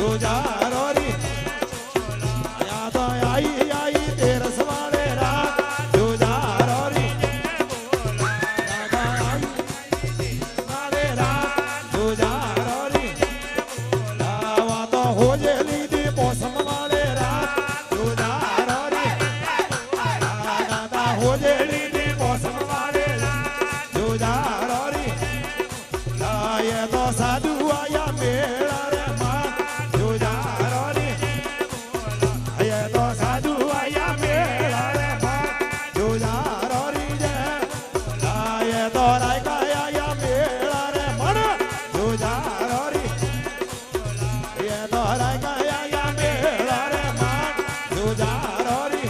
जुजारो री आया तो आई आई तेरस वाले रात जुजारो री वाले रात जुजारो री आवा तो हो जेली दी मौसम वाले रात जुजारो री दादा हो जेली दी मौसम वाले जुजारो री ये तो साधु आया मेला रे मां जुजारो री ये तो साधु आया मेला रे मां जुजारो री ये तो राय का आया मेला रे मन जुजारो री ये तो राय का आया मेला रे मन जुजारो री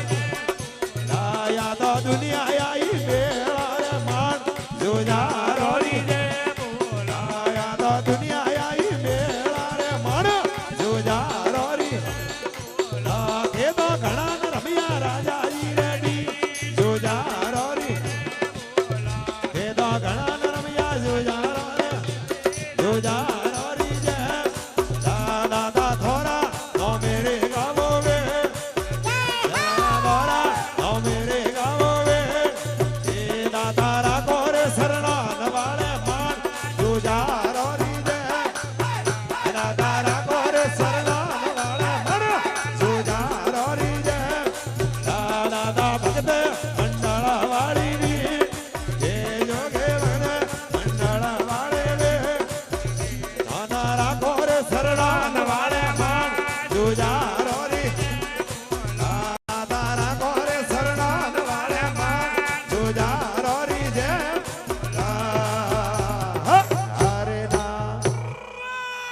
या तो दुनिया आई मेला रे मन जुजारो री दुनिया आई मेला रे मन जुजारो री लागे तो घड़ा न रमिया राजा जी रेडी जुजारो री हे तो घड़ा न रमिया जुजारो रे जुजारो री जे दादा दा थोड़ा नो मेरे गावो वे थोड़ा नो मेरे गावो वे हे दादा रा कोरे सरना वाले मान जुजारो री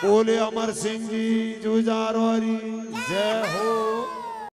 बोले अमर सिंह जी जुजारो री जय।